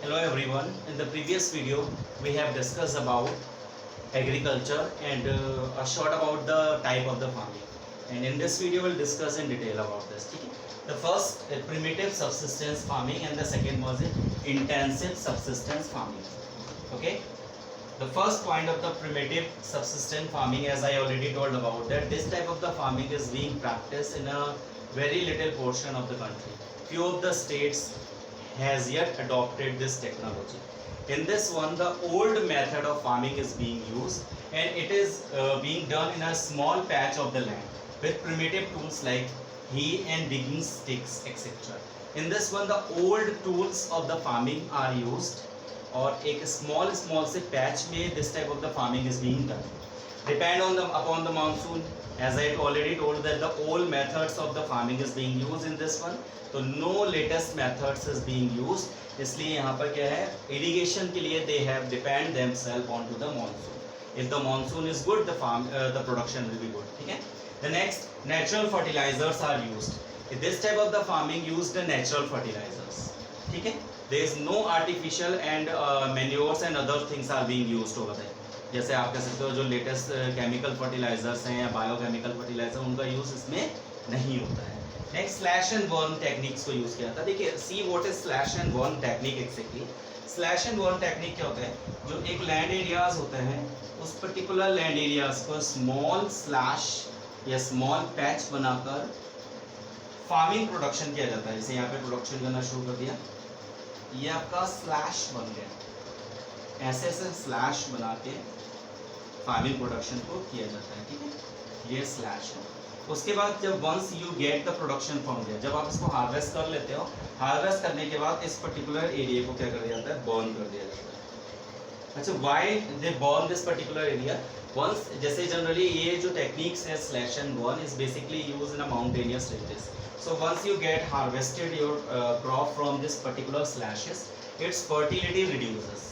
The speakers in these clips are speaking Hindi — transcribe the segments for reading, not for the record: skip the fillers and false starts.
Hello everyone. In the previous video, we have discussed about agriculture and a short about the type of the farming. And in this video, we'll discuss in detail about this. ठीक है? The first primitive subsistence farming and the second was intensive subsistence farming. Okay. The first point of the primitive subsistence farming, as I already told about that, this type of the farming is being practiced in a very little portion of the country. Few of the states has yet adopted this technology. In this one, the old method of farming is being used, and it is being done in a small patch of the land with primitive tools like hay and digging sticks, etc. In this one, the old tools of the farming are used, और एक small से patch में this type of the farming is being done. Depend on upon the monsoon. As I already told that the old methods of the farming is being used in this one. तो no latest methods is being used. इसलिए यहाँ पर क्या है, irrigation के लिए they have depend themselves onto the monsoon. If the monsoon is good, the production will be good. ठीक है? The next, natural fertilizers are used. This type of the farming used the natural fertilizers. ठीक है? There is no artificial and manures and other things are being used over there. जैसे आप कह सकते हो जो लेटेस्ट केमिकल फर्टिलाइजर्स हैं या बायोकेमिकल फर्टिलाइजर, उनका यूज़ इसमें नहीं होता है. Next slash and burn techniques को यूज़ किया था. देखिए, see what is slash and burn technique exactly. Slash and burn technique क्या होता है, जो एक लैंड एरियाज होते हैं उस पर्टिकुलर लैंड एरियाज को स्मॉल स्लैश या स्मॉल पैच बनाकर फार्मिंग प्रोडक्शन किया जाता है. जैसे यहाँ पे प्रोडक्शन करना शुरू कर दिया, ये आपका स्लैश बन गया. ऐसे ऐसे स्लैश बना के फार्मिंग प्रोडक्शन को किया जाता है. ठीक है, ये स्लैश है. उसके बाद जब once you get the production from there, जब आप इसको हार्वेस्ट कर लेते हो, हार्वेस्ट करने के बाद इस पर्टिकुलर एरिया को क्या कर दिया जाता है, बर्न कर दिया जाता है. अच्छा, why they burn this particular area? Once, जैसे जनरली ये जो टेक्निक्स है slash and burn is basically use in a mountainous ranges. So once you get harvested your crop from this particular slashes, its fertility reduces.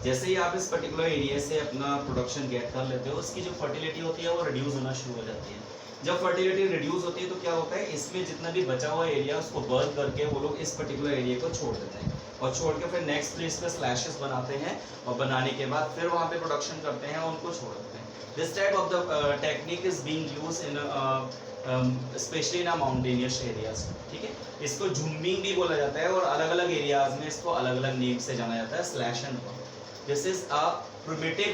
जैसे ही आप इस पर्टिकुलर एरिया से अपना प्रोडक्शन गेट कर लेते हो, उसकी जो फर्टिलिटी होती है वो रिड्यूस होना शुरू हो जाती है. जब फर्टिलिटी रिड्यूस होती है तो क्या होता है, इसमें जितना भी बचा हुआ एरिया उसको बर्न करके वो लोग इस पर्टिकुलर एरिया को छोड़ देते हैं, और छोड़ के फिर नेक्स्ट प्लेस पे स्लैशेस बनाते हैं, और बनाने के बाद फिर वहाँ पे प्रोडक्शन करते हैं और उनको छोड़ देते हैं. This type of the technique is being used in specially in mountainous areas. ठीक है, इसको झूमिंग भी बोला जाता है, और अलग अलग एरियाज में इसको अलग अलग नेम से जाना जाता है, slash and burn. This is a primitive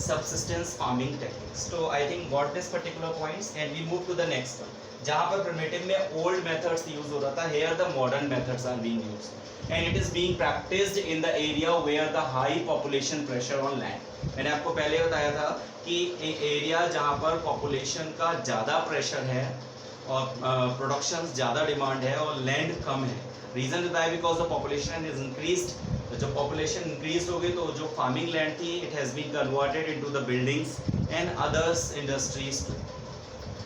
subsistence farming techniques. तो I think got this particular points and we move to the next one. जहाँ पर प्रिमिटिव में ओल्ड मेथड्स यूज हो रहा था, here the modern methods are being used and it is being practised in the area where the high population pressure on land. मैंने आपको पहले बताया था कि एरिया जहाँ पर पॉपुलेशन का ज़्यादा प्रेशर है और प्रोडक्शन ज़्यादा डिमांड है और लैंड कम है. रीज़न बताया because the population is increased. तो जब पॉपुलेशन इंक्रीज होगी तो जो फार्मिंग लैंड थी it has been converted into the buildings and others industries too.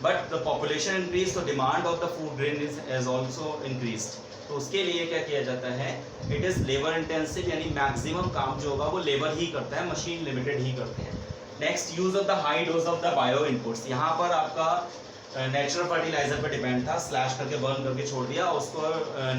But the population increase, तो demand of the food grain is also increased. तो उसके लिए क्या किया जाता है, इट इज़ लेबर इंटेंसिव, यानी मैक्सिमम काम जो होगा वो लेबर ही करता है, मशीन लिमिटेड ही करते हैं. Next, use of the high dose of the bio inputs. यहाँ पर आपका नेचुरल फर्टिलाइजर पर डिपेंड था, स्लैश करके बर्न करके छोड़ दिया, उसको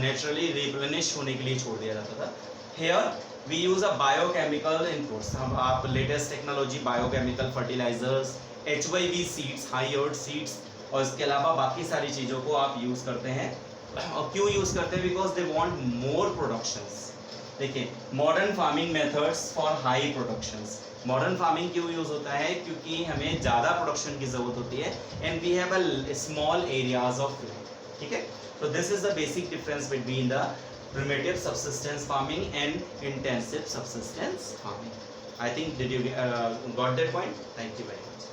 नेचुरली रिप्लेनिश होने के लिए छोड़ दिया जाता था. Here we use a biochemical inputs. हम आप latest technology biochemical fertilisers, HYV seeds, high yield seeds, और इसके अलावा बाकी सारी चीज़ों को आप यूज़ करते हैं. और क्यों यूज़ करते हैं, because they want more productions. देखिए, modern farming methods for high productions. Modern farming क्यों यूज़ होता है, क्योंकि हमें ज़्यादा प्रोडक्शन की ज़रूरत होती है and we have a small areas of land. ठीक है, तो this is the basic difference between the primitive subsistence farming and intensive subsistence farming. I think did you got that point? Thank you very much.